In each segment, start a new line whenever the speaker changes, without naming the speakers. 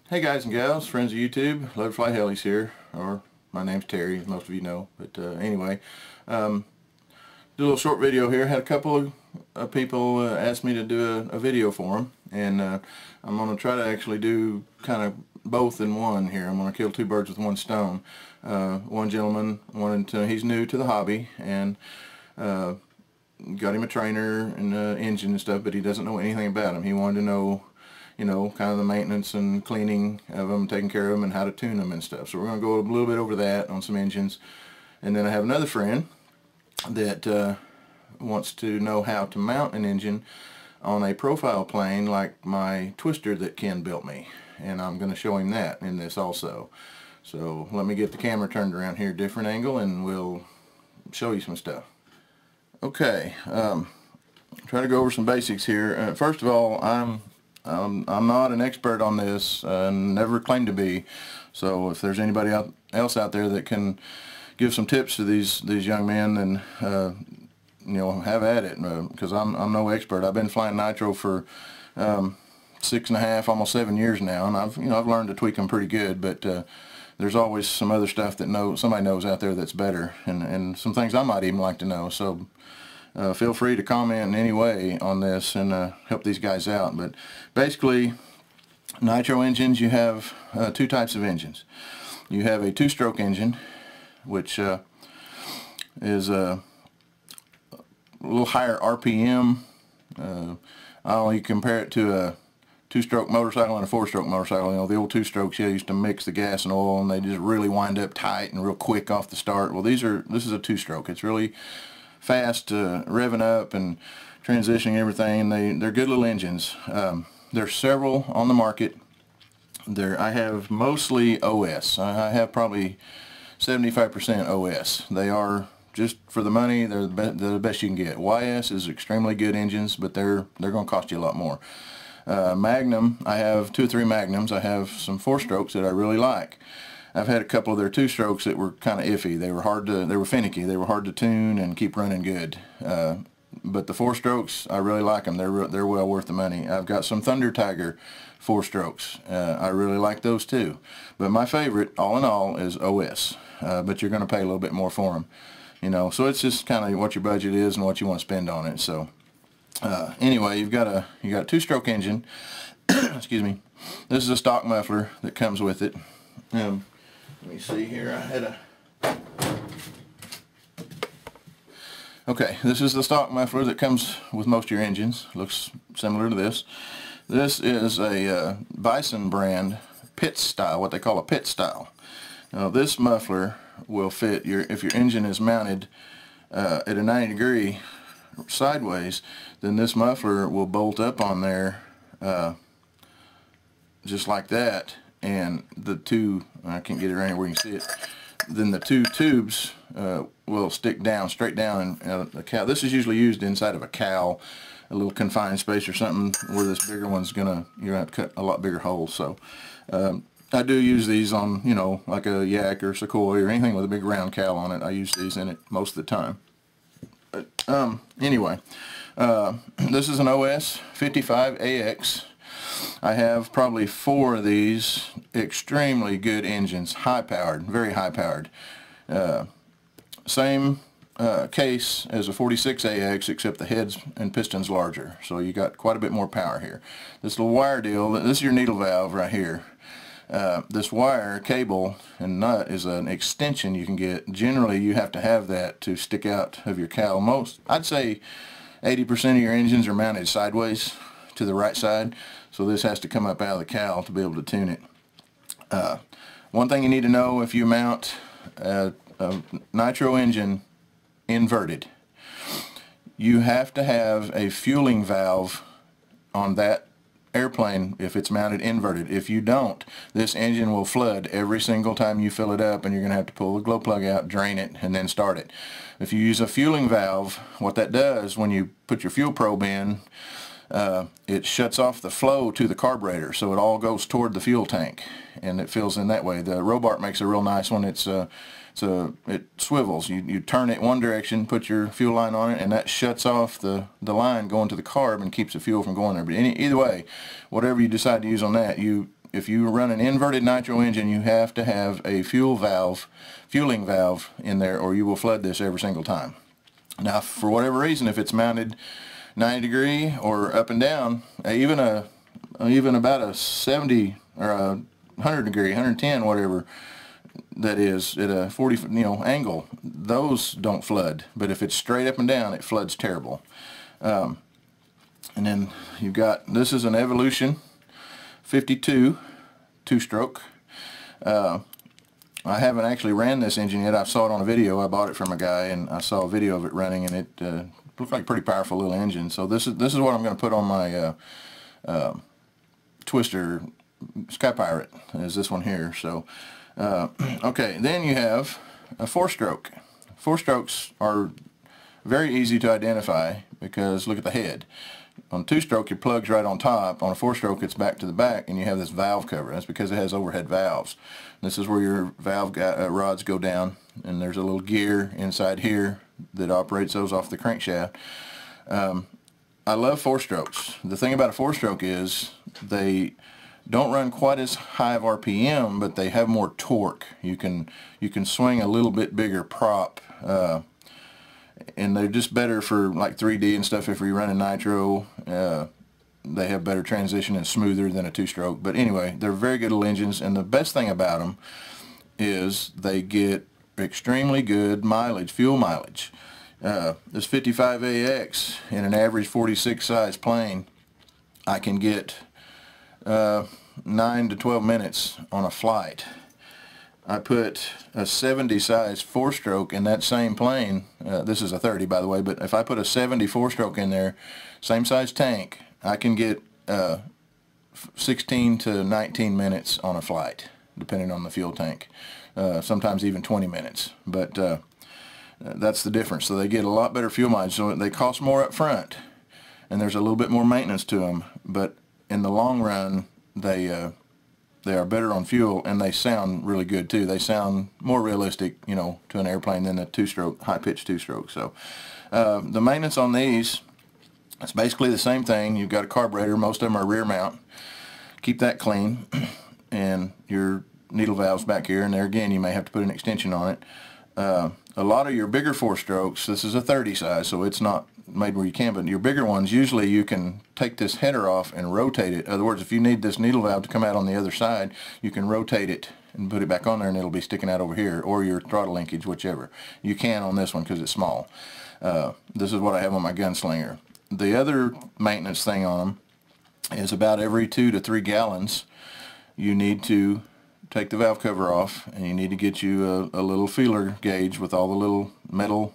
Hey guys and gals, friends of YouTube, Love to Fly Helis here, or my name's Terry, as most of you know. But anyway, do a little short video here. Had a couple of people ask me to do a video for them, and I'm going to try to actually do kind of both in one here. I'm going to kill two birds with one stone. One gentleman wanted to, he's new to the hobby, and got him a trainer and engine and stuff, but he doesn't know anything about them. He wanted to know, you know, kind of the maintenance and cleaning of them, taking care of them, and how to tune them and stuff. So we're going to go a little bit over that on some engines. And then I have another friend that wants to know how to mount an engine on a profile plane like my twister that Ken built me. And I'm going to show him that in this also. So let me get the camera turned around here, different angle, and we'll show you some stuff. Okay, try to go over some basics here. First of all, I'm not an expert on this, and never claimed to be. So if there's anybody else out there that can give some tips to these young men, then you know, have at it. Because I'm no expert. I've been flying nitro for 6.5, almost 7 years now, and I've learned to tweak them pretty good. But there's always some other stuff that somebody knows out there that's better, and some things I might even like to know. So feel free to comment in any way on this and help these guys out. But basically, nitro engines, you have two types of engines. You have a two-stroke engine, which is a little higher RPM. You compare it to a two-stroke motorcycle and a four-stroke motorcycle. You know, the old two-strokes, you used to mix the gas and oil, and they just really wind up tight and real quick off the start. Well, this is a two-stroke. It's really fast, revving up and transitioning everything. They're good little engines. There's several on the market. I have mostly OS. I have probably 75% OS. They are, just for the money, they're the best you can get. YS is extremely good engines, but they're going to cost you a lot more. Magnum, I have 2 or 3 Magnums. I have some 4-strokes that I really like. I've had a couple of their 2-strokes that were kind of iffy. They were finicky. They were hard to tune and keep running good. But the 4-strokes, I really like them. They're well worth the money. I've got some Thunder Tiger 4-strokes. I really like those too. But my favorite, all in all, is OS. But you're going to pay a little bit more for them. You know, so it's just kind of what your budget is and what you want to spend on it. So anyway, you got a 2-stroke engine. Excuse me. This is a stock muffler that comes with it. Let me see here. Okay, this is the stock muffler that comes with most of your engines. Looks similar to this. This is a Bison brand pit style, what they call a pit style. Now this muffler will fit if your engine is mounted at a 90-degree sideways, then this muffler will bolt up on there just like that, and the two, I can't get it right here where you can see it, then the two tubes will stick down, straight down in a cowl. This is usually used inside of a cowl, a little confined space or something, where this bigger one's you're gonna have to cut a lot bigger holes. So I do use these on, you know, like a Yak or Sequoia or anything with a big round cowl on it. I use these in it most of the time. But anyway, this is an OS 55AX. I have probably 4 of these extremely good engines, high-powered, very high-powered. Same case as a 46AX, except the heads and pistons larger. So you got quite a bit more power here. This little wire deal, this is your needle valve right here. This wire, cable, and nut is an extension you can get. Generally, you have to have that to stick out of your cowl. I'd say 80% of your engines are mounted sideways to the right side, so this has to come up out of the cowl to be able to tune it. One thing you need to know if you mount a nitro engine inverted, you have to have a fueling valve on that airplane if it's mounted inverted. If you don't, this engine will flood every single time you fill it up, and you're going to have to pull the glow plug out, drain it, and then start it. If you use a fueling valve, what that does, when you put your fuel probe in, it shuts off the flow to the carburetor, so it all goes toward the fuel tank, and it fills in that way. The Robart makes a real nice one. It swivels. You turn it one direction, put your fuel line on it, and that shuts off the line going to the carb and keeps the fuel from going there. But either way, whatever you decide to use on that, if you run an inverted nitro engine, you have to have a fueling valve in there, or you will flood this every single time. Now, for whatever reason, if it's mounted 90 degree or up and down, even about a 70 or a 100 degree, 110, whatever that is, at a 40 angle, those don't flood. But if it's straight up and down, it floods terrible. And then you've got, this is an Evolution 52 two-stroke. I haven't actually ran this engine yet. I saw it on a video. I bought it from a guy, and I saw a video of it running, and it looked like a pretty powerful little engine. So this is what I'm going to put on my Twister Sky Pirate, is this one here. So okay, then you have a four-stroke. Four-strokes are very easy to identify because look at the head. On two-stroke, your plug's right on top. On a four-stroke, it's back to the back, and you have this valve cover. That's because it has overhead valves. This is where your valve rods go down, and there's a little gear inside here that operates those off the crankshaft. I love four-strokes. The thing about a four-stroke is they don't run quite as high of RPM, but they have more torque. You can swing a little bit bigger prop, and they're just better for like 3D and stuff. If you're running nitro, they have better transition and smoother than a two-stroke. But anyway, they're very good little engines, and the best thing about them is they get extremely good mileage, fuel mileage. This 55AX in an average 46 size plane, I can get 9 to 12 minutes on a flight. I put a 70 size four-stroke in that same plane. This is a 30, by the way, but if I put a 70 four-stroke in there, same size tank, I can get 16 to 19 minutes on a flight, depending on the fuel tank. Sometimes even 20 minutes. But that's the difference. So they get a lot better fuel mileage. So they cost more up front, and there's a little bit more maintenance to them. But in the long run, they are better on fuel, and they sound really good too. They sound more realistic, to an airplane than a two-stroke, high-pitched two-stroke. So the maintenance on these, it's basically the same thing. You've got a carburetor. Most of them are rear mount. Keep that clean, and your needle valves back here. And there again, you may have to put an extension on it. A lot of your bigger four-strokes, this is a 30 size, so it's not made where you can, but your bigger ones, usually you can take this header off and rotate it. In other words, if you need this needle valve to come out on the other side, you can rotate it and put it back on there, and it'll be sticking out over here, or your throttle linkage, whichever. You can on this one because it's small. This is what I have on my Gunslinger. The other maintenance thing on them is about every 2 to 3 gallons, you need to take the valve cover off, and you need to get you a little feeler gauge with all the little metal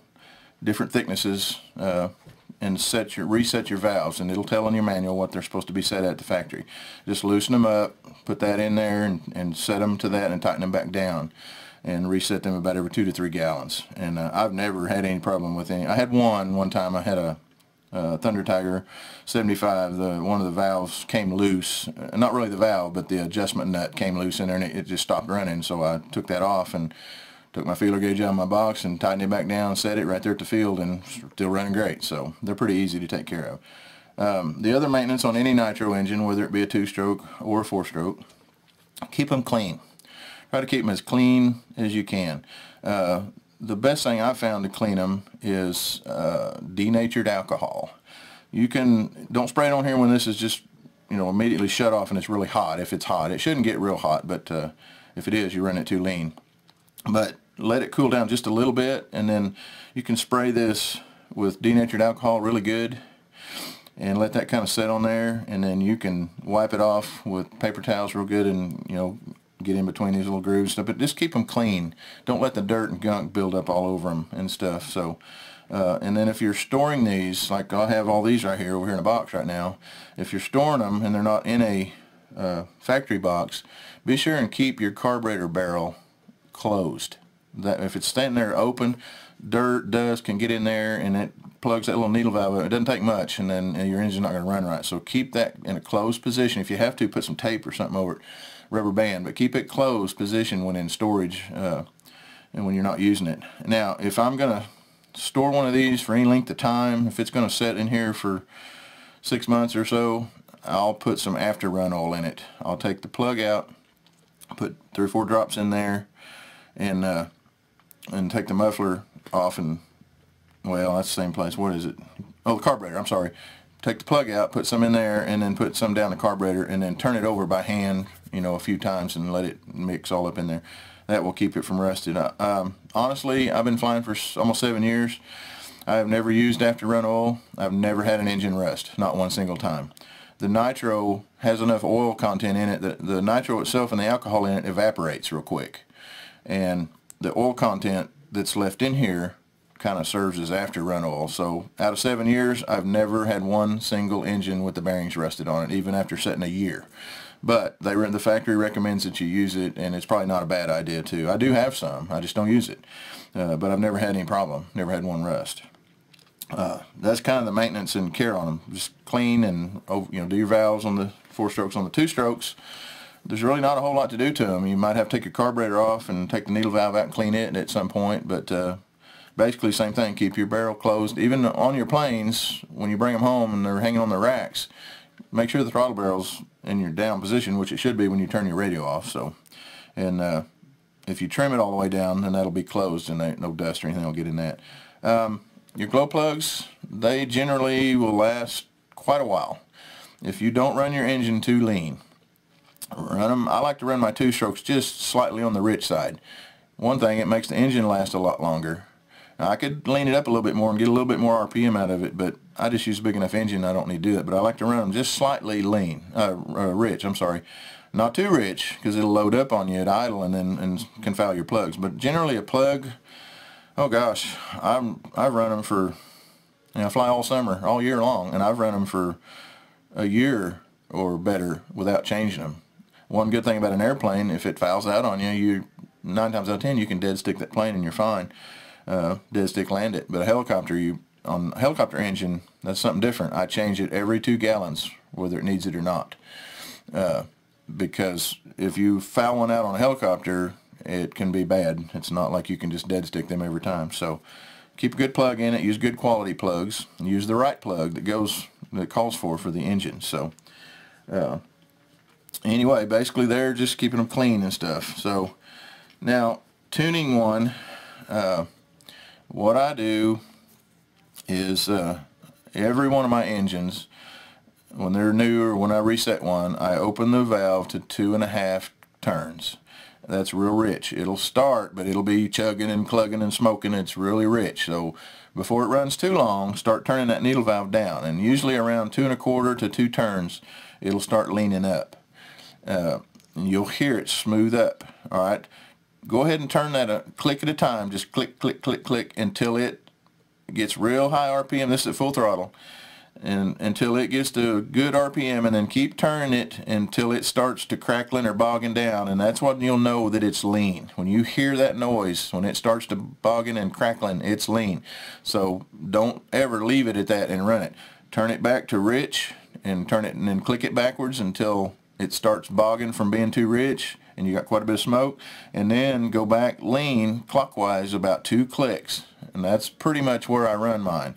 different thicknesses, and reset your valves, and it'll tell in your manual what they're supposed to be set at the factory. Just loosen them up, put that in there, and set them to that, and tighten them back down, and reset them about every 2 to 3 gallons. And I've never had any problem with any. I had one time. I had a Thunder Tiger 75. One of the valves came loose. Not really the valve, but the adjustment nut came loose in there, and it just stopped running. So I took that off and took my feeler gauge out of my box and tightened it back down, set it right there at the field, and still running great. So they're pretty easy to take care of. The other maintenance on any nitro engine, whether it be a two-stroke or a four-stroke, keep them clean. Try to keep them as clean as you can. The best thing I've found to clean them is denatured alcohol. Don't spray it on here when this is just immediately shut off and it's really hot. If it's hot, it shouldn't get real hot, but if it is, you run it too lean. But let it cool down just a little bit, and then you can spray this with denatured alcohol really good, and let that kind of set on there, and then you can wipe it off with paper towels real good, and get in between these little grooves and stuff. But just keep them clean. Don't let the dirt and gunk build up all over them and stuff. So and then if you're storing these, like I have all these right here over here in a box right now, if you're storing them and they're not in a factory box, be sure and keep your carburetor barrel closed. That if it's standing there open, dirt, dust can get in there, and it plugs that little needle valve. It doesn't take much, and then your engine's not going to run right. So keep that in a closed position. If you have to, put some tape or something over it, rubber band, but keep it closed position when in storage and when you're not using it. Now, if I'm going to store one of these for any length of time, if it's going to sit in here for 6 months or so, I'll put some after run oil in it. I'll take the plug out, put 3 or 4 drops in there, and take the muffler off, and well, that's the same place. What is it? Oh, the carburetor, I'm sorry. Take the plug out, put some in there, and then put some down the carburetor, and then turn it over by hand, you know, a few times, and let it mix all up in there. That will keep it from rusting. Honestly, I've been flying for almost 7 years. I have never used after run oil. I've never had an engine rust, not one single time. The nitro has enough oil content in it that the nitro itself and the alcohol in it evaporates real quick, and the oil content that's left in here kind of serves as after run oil. So out of 7 years, I've never had one single engine with the bearings rusted on it, even after setting a year. But the factory recommends that you use it, and it's probably not a bad idea too. I do have some, I just don't use it. But I've never had any problem, never had one rust. That's kind of the maintenance and care on them. Just clean and, you know, do your valves on the 4-strokes. On the 2-strokes, there's really not a whole lot to do to them. You might have to take your carburetor off and take the needle valve out and clean it at some point, but basically same thing. Keep your barrel closed. Even on your planes, when you bring them home and they're hanging on the racks, make sure the throttle barrel's in your down position, which it should be when you turn your radio off. So, and if you trim it all the way down, then that'll be closed, and no dust or anything will get in that. Your glow plugs, they generally will last quite a while. If you don't run your engine too lean, run them. I like to run my 2-strokes just slightly on the rich side. One thing, it makes the engine last a lot longer. Now, I could lean it up a little bit more and get a little bit more RPM out of it, but I just use a big enough engine, I don't need to do it. But I like to run them just slightly rich, I'm sorry. Not too rich, because it'll load up on you at idle and can foul your plugs. But generally a plug, oh gosh, I've run them for, you know, I fly all summer, all year long, and I've run them for a year or better without changing them. One good thing about an airplane, if it fouls out on you, 9 times out of 10 you can dead stick that plane and you're fine. Dead stick land it. But a helicopter, on a helicopter engine, that's something different. I change it every 2 gallons, whether it needs it or not. Because if you foul one out on a helicopter, it can be bad. It's not like you can just dead stick them every time. So keep a good plug in it. Use good quality plugs. And use the right plug that calls for the engine. So anyway, basically they're just keeping them clean and stuff. So now tuning one, what I do is every one of my engines, when they're new or when I reset one, I open the valve to 2.5 turns. That's real rich. It'll start, but it'll be chugging and clugging and smoking. It's really rich. So before it runs too long, start turning that needle valve down. And usually around 2.25 to 2 turns, it'll start leaning up. And you'll hear it smooth up. All right. Go ahead and turn that a click at a time. Just click, click, click, click until it gets real high RPM. This is at full throttle. And until it gets to a good RPM, and then keep turning it until it starts to crackling or bogging down, and that's when you'll know that it's lean. When you hear that noise, when it starts to bogging and crackling, it's lean. So don't ever leave it at that and run it. Turn it back to rich and turn it, and then click it backwards until it starts bogging from being too rich and you got quite a bit of smoke, and then go back lean clockwise about 2 clicks, and that's pretty much where I run mine.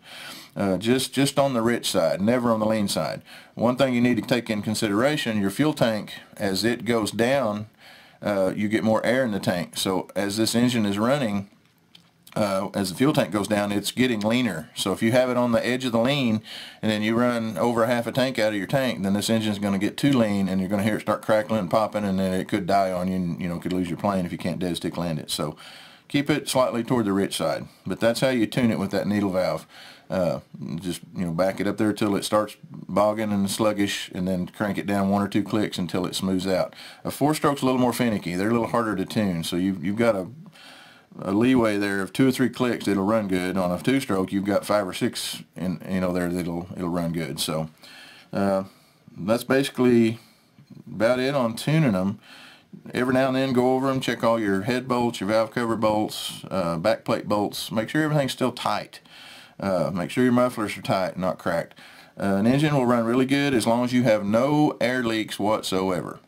Just on the rich side, never on the lean side. One thing you need to take in consideration, your fuel tank, as it goes down, you get more air in the tank. So as this engine is running, as the fuel tank goes down, it's getting leaner. So if you have it on the edge of the lean and then you run over half a tank out of your tank, then this engine's going to get too lean and you're going to hear it start crackling and popping, and then it could die on you, and, you know, could lose your plane if you can't dead stick land it. So keep it slightly toward the rich side. But that's how you tune it with that needle valve. Just, you know, back it up there till it starts bogging and sluggish, and then crank it down 1 or 2 clicks until it smooths out. A 4-stroke's a little more finicky. They're a little harder to tune, so you've got a leeway there of 2 or 3 clicks it'll run good. On a 2-stroke, you've got 5 or 6 in, you know, there that'll run good. So that's basically about it on tuning them. Every now and then go over them, check all your head bolts, your valve cover bolts, back plate bolts. Make sure everything's still tight. Make sure your mufflers are tight, not cracked. An engine will run really good as long as you have no air leaks whatsoever.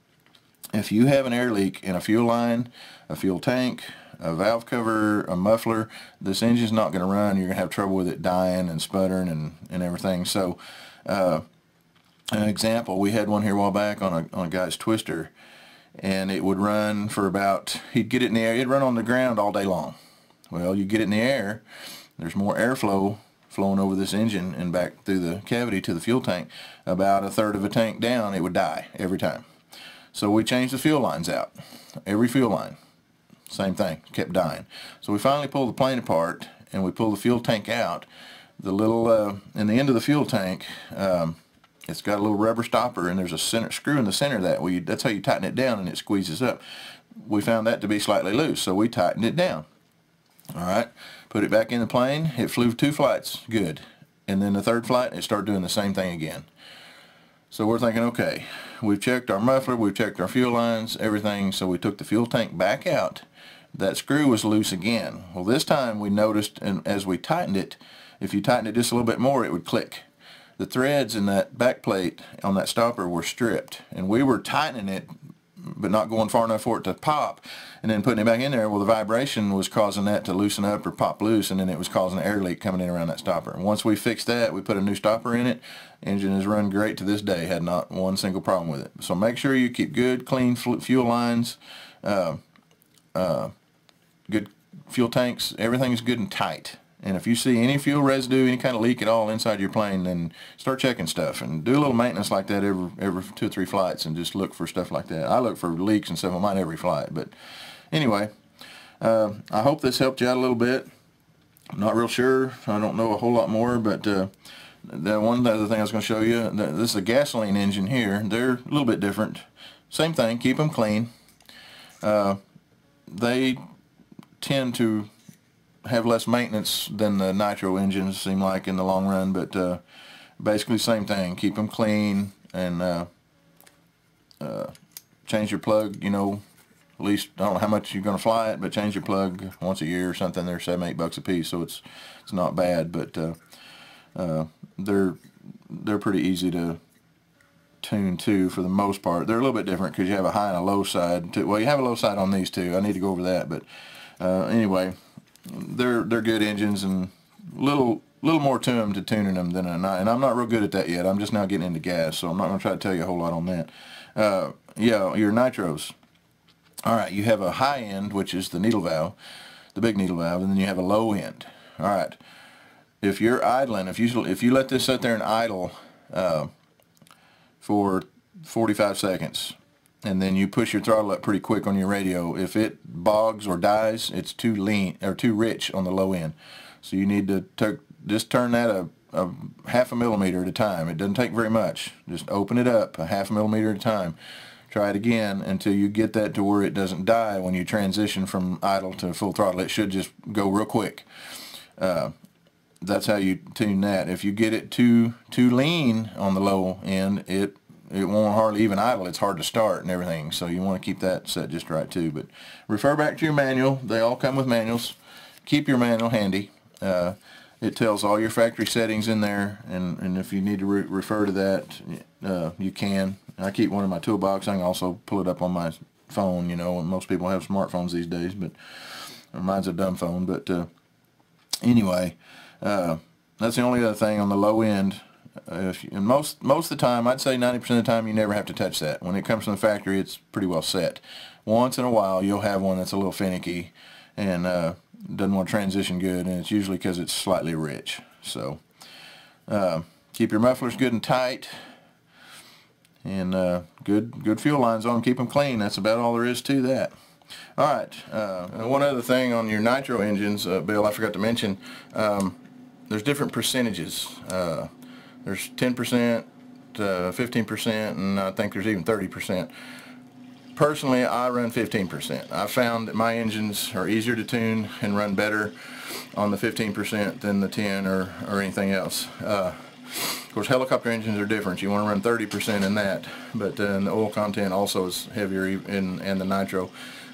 If you have an air leak in a fuel line, a fuel tank, a valve cover, a muffler, this engine's not going to run. You're going to have trouble with it dying and sputtering and everything. So An example, we had one here a while back on a guy's twister, and it would run for about, he'd get it in the air, it'd run on the ground all day long. Well, you get it in the air, there's more airflow flowing over this engine and back through the cavity to the fuel tank. About a third of a tank down, it would die every time. So we changed the fuel lines out. Every fuel line, same thing, kept dying. So we finally pulled the plane apart and we pulled the fuel tank out. The little, in the end of the fuel tank, it's got a little rubber stopper, and there's a center screw in the center of that. That's how you tighten it down, and it squeezes up. We found that to be slightly loose, so we tightened it down. All right, put it back in the plane. It flew 2 flights, good. And then the 3rd flight, it started doing the same thing again. So we're thinking, okay, we've checked our muffler, we've checked our fuel lines, everything. So we took the fuel tank back out. That screw was loose again. Well, this time we noticed, and as we tightened it, if you tighten it just a little bit more, it would click. The threads in that back plate on that stopper were stripped, and we were tightening it but not going far enough for it to pop, and then putting it back in there. Well, the vibration was causing that to loosen up or pop loose, and then it was causing an air leak coming in around that stopper. And once we fixed that, we put a new stopper in it. Engine has run great to this day, had not one single problem with it. So make sure you keep good, clean fuel lines, good fuel tanks. Everything's good and tight. And if you see any fuel residue, any kind of leak at all inside your plane, then start checking stuff and do a little maintenance like that every 2 or 3 flights, and just look for stuff like that. I look for leaks and stuff on mine every flight. But anyway, I hope this helped you out a little bit. I'm not real sure. I don't know a whole lot more, but the one other thing I was going to show you, this is a gasoline engine here. They're a little bit different. Same thing, keep them clean. They tend to have less maintenance than the nitro engines, seem like, in the long run, but basically same thing. Keep them clean, and change your plug, you know, at least, I don't know how much you're going to fly it, but change your plug once a year or something. They're $7-8 a piece, so it's not bad, but they're pretty easy to tune too, for the most part. They're a little bit different because you have a high and a low side too. Well, you have a low side on these too. I need to go over that, but anyway, they're good engines, and little more to them to tuning them than and I'm not real good at that yet. I'm just now getting into gas, so I'm not going to try to tell you a whole lot on that. Yeah, your nitros. All right, you have a high end, which is the needle valve, the big needle valve, and then you have a low end. All right, if you're idling, if you let this sit there and idle for 45 seconds, and then you push your throttle up pretty quick on your radio, if it bogs or dies, it's too lean or too rich on the low end. So you need to just turn that a half a millimeter at a time. It doesn't take very much. Just open it up a half a millimeter at a time. Try it again until you get that to where it doesn't die when you transition from idle to full throttle. It should just go real quick. That's how you tune that. If you get it too lean on the low end, it won't hardly even idle. It's hard to start and everything, so you want to keep that set just right too. But refer back to your manual. They all come with manuals. Keep your manual handy. It tells all your factory settings in there, and if you need to refer to that, you can. I keep one in my toolbox. I can also pull it up on my phone, you know, and most people have smartphones these days, but mine's a dumb phone. But anyway, that's the only other thing on the low end. And most of the time, I'd say 90% of the time, you never have to touch that. When it comes from the factory, it's pretty well set. Once in a while, you'll have one that's a little finicky and doesn't want to transition good, and it's usually because it's slightly rich. So keep your mufflers good and tight, and good fuel lines on them. Keep them clean. That's about all there is to that. All right. One other thing on your nitro engines, Bill, I forgot to mention, there's different percentages. There's 10%, 15%, and I think there's even 30%. Personally, I run 15%. I found that my engines are easier to tune and run better on the 15% than the 10 or anything else. Of course, helicopter engines are different. You want to run 30% in that, but the oil content also is heavier in the nitro.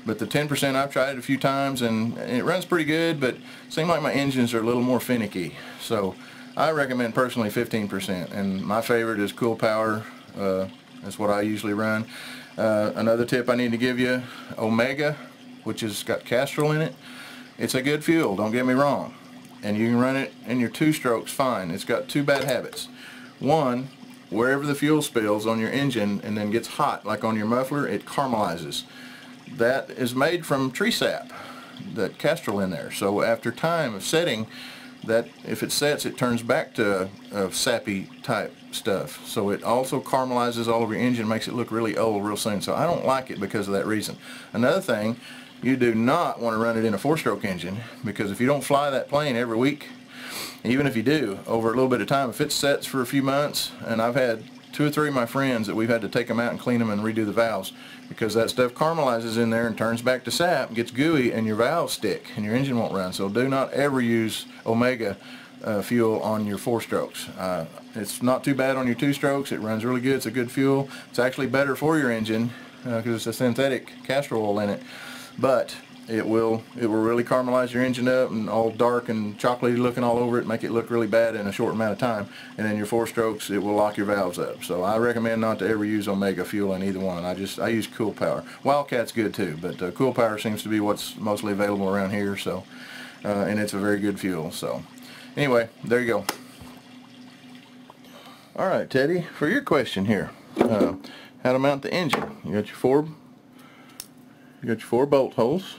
But the 10%, I've tried it a few times, and it runs pretty good, but it seems like my engines are a little more finicky. So I recommend personally 15%, and my favorite is Cool Power. That's what I usually run. Another tip I need to give you, Omega, which has got Castrol in it. It's a good fuel, don't get me wrong, and you can run it in your 2 strokes fine. It's got 2 bad habits. One, wherever the fuel spills on your engine and then gets hot, like on your muffler, it caramelizes. That is made from tree sap, that kestrel in there. So after time of setting, that if it sets, it turns back to a sappy type stuff. So it also caramelizes all of your engine, makes it look really old real soon. So I don't like it because of that reason. Another thing, you do not want to run it in a 4-stroke engine, because if you don't fly that plane every week, even if you do, over a little bit of time, if it sets for a few months, and I've had 2 or 3 of my friends that we've had to take them out and clean them and redo the valves, because that stuff caramelizes in there and turns back to sap, gets gooey, and your valves stick and your engine won't run. So do not ever use Omega fuel on your 4-strokes. It's not too bad on your 2-strokes. It runs really good. It's a good fuel. It's actually better for your engine because it's a synthetic castor oil in it, but it will really caramelize your engine up and all dark and chocolatey looking all over it, make it look really bad in a short amount of time. And then your 4-strokes, it will lock your valves up. So I recommend not to ever use Omega fuel in either one. I use Cool Power. Wildcat's good too, but Cool Power seems to be what's mostly available around here. So and it's a very good fuel. So anyway, there you go. All right, Teddy, for your question here, how to mount the engine. You got your 4 bolt holes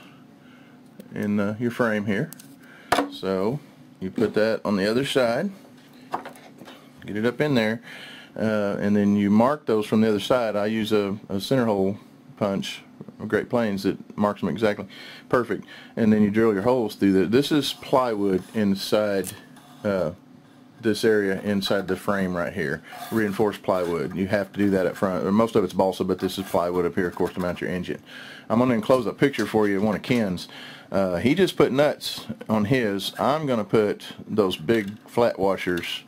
in your frame here. So you put that on the other side, get it up in there, and then you mark those from the other side. I use a center hole punch of Great Plains that marks them exactly perfect, and then you drill your holes through there. This is plywood inside this area inside the frame right here, reinforced plywood. You have to do that up front. Most of it's balsa, but this is plywood up here, of course, to mount your engine. I'm going to enclose a picture for you of one of Ken's. He just put nuts on his. I'm going to put those big flat washers.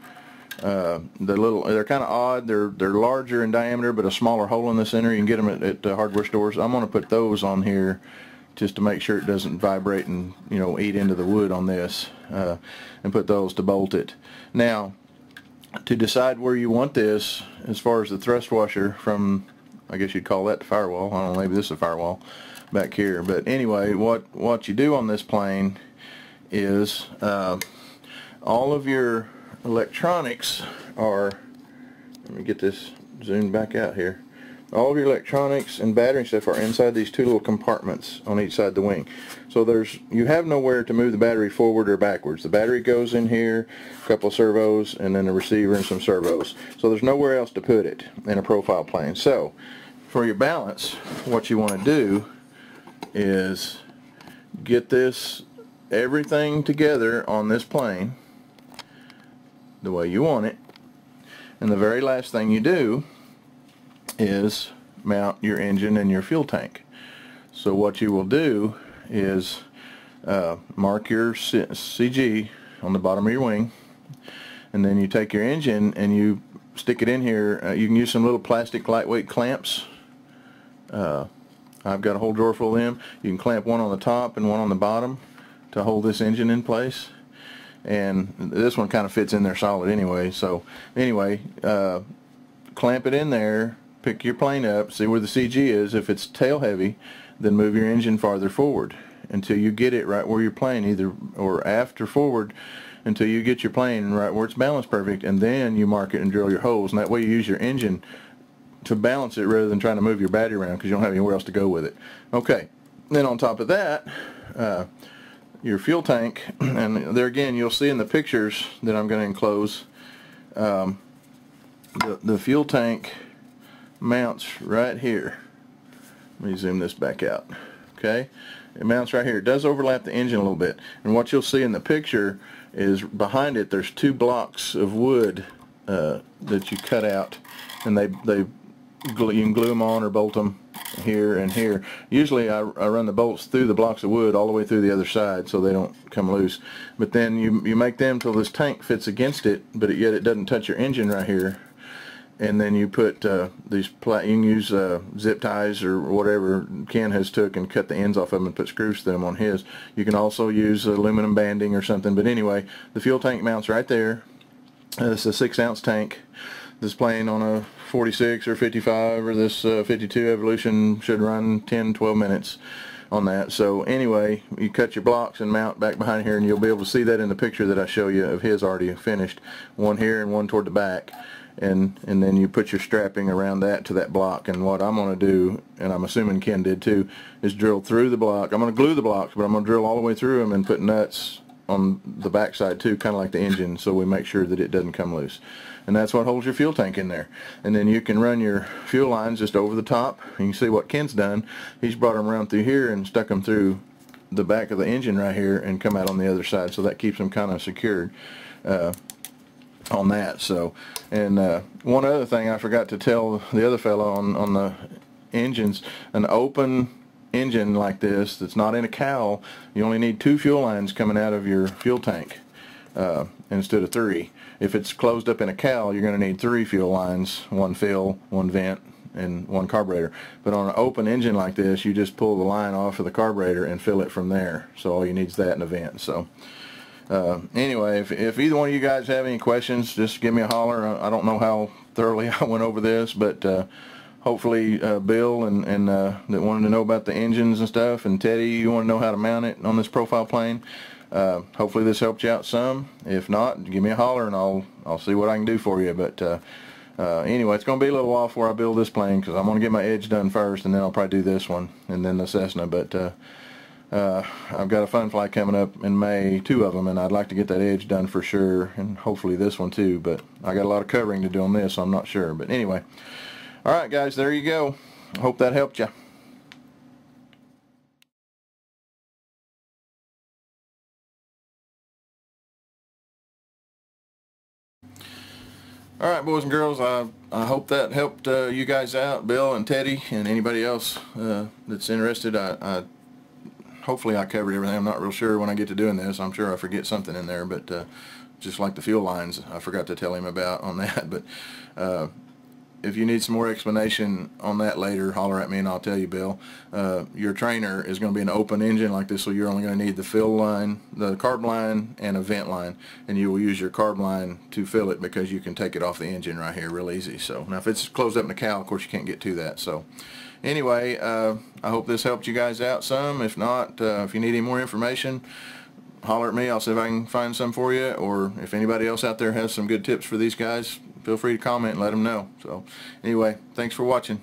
They're kind of odd. They're larger in diameter, but a smaller hole in the center. You can get them at hardware stores. I'm going to put those on here just to make sure it doesn't vibrate and eat into the wood on this, and put those to bolt it. Now, to decide where you want this, as far as the thrust washer from, I guess you'd call that the firewall. I don't know, maybe this is a firewall back here. But anyway, what you do on this plane is all of your electronics are, let me get this zoomed back out here. All of your electronics and battery stuff are inside these 2 little compartments on each side of the wing. So you have nowhere to move the battery forward or backwards. The battery goes in here, a couple of servos, and then a receiver and some servos. So there's nowhere else to put it in a profile plane. So for your balance, what you want to do is get everything together on this plane the way you want it, and the very last thing you do is mount your engine and your fuel tank. So what you will do is mark your CG on the bottom of your wing, and then you take your engine and you stick it in here. You can use some little plastic lightweight clamps. I've got a whole drawer full of them. You can clamp one on the top and one on the bottom to hold this engine in place, and this one kind of fits in there solid anyway. So anyway, clamp it in there, pick your plane up, see where the CG is. If it's tail heavy, then move your engine farther forward until you get it right where you're playing, either or aft or forward, until you get your plane right where it's balanced perfect, and then you mark it and drill your holes, and that way you use your engine to balance it rather than trying to move your battery around, because you don't have anywhere else to go with it. Okay, then on top of that, your fuel tank, and there again you'll see in the pictures that I'm going to enclose, the fuel tank mounts right here. Let me zoom this back out. Okay, it mounts right here. It does overlap the engine a little bit, and what you'll see in the picture is behind it there's 2 blocks of wood that you cut out, and you can glue them on or bolt them here and here. Usually I run the bolts through the blocks of wood all the way through the other side so they don't come loose, but then you make them till this tank fits against it, but yet it doesn't touch your engine right here. And then you put you can use zip ties or whatever Ken has took and cut the ends off of them and put screws to them on his. You can also use aluminum banding or something, but anyway, the fuel tank mounts right there. It's a 6-ounce tank. This plane on a 46 or 55 or this 52 Evolution should run 10-12 minutes on that. So anyway, you cut your blocks and mount back behind here, and you'll be able to see that in the picture that I show you of his already finished. One here and one toward the back. and then you put your strapping around that to that block. And what I'm going to do, and I'm assuming Ken did too, is drill through the block. I'm going to glue the blocks, but I'm going to drill all the way through them and put nuts on the back side too, kind of like the engine, so we make sure that it doesn't come loose. And that's what holds your fuel tank in there. And then you can run your fuel lines just over the top. You can see what Ken's done. He's brought them around through here and stuck them through the back of the engine right here and come out on the other side, so that keeps them kind of secured on that. So, and one other thing I forgot to tell the other fellow on the engines, an open engine like this that's not in a cowl, you only need 2 fuel lines coming out of your fuel tank instead of 3. If it's closed up in a cowl, you're going to need 3 fuel lines, 1 fill, 1 vent, and 1 carburetor. But on an open engine like this, you just pull the line off of the carburetor and fill it from there. So all you need is that and a vent. So anyway, if either one of you guys have any questions, just give me a holler. I don't know how thoroughly I went over this, but hopefully Bill and that wanted to know about the engines and stuff, and Teddy, you want to know how to mount it on this profile plane. Hopefully this helped you out some. If not, give me a holler and I'll see what I can do for you. But anyway, it's going to be a little while before I build this plane, because I'm going to get my Edge done first, and then I'll probably do this one and then the Cessna. But I've got a fun fly coming up in May, 2 of them, and I'd like to get that Edge done for sure, and hopefully this one too. But I got a lot of covering to do on this, so I'm not sure. But anyway, alright guys, there you go. I hope that helped you. Alright, boys and girls, I hope that helped you guys out, Bill and Teddy and anybody else that's interested. Hopefully I covered everything. I'm not real sure when I get to doing this. I'm sure I forget something in there, but just like the fuel lines, I forgot to tell him about on that. But if you need some more explanation on that later, holler at me and I'll tell you, Bill. Your trainer is going to be an open engine like this, so you're only going to need the fill line, the carb line, and a vent line, and you will use your carb line to fill it, because you can take it off the engine right here real easy. So now if it's closed up in a cowl, of course you can't get to that. So anyway, I hope this helped you guys out some. If not, if you need any more information, holler at me. I'll see if I can find some for you, or if anybody else out there has some good tips for these guys, feel free to comment and let them know. So anyway, thanks for watching.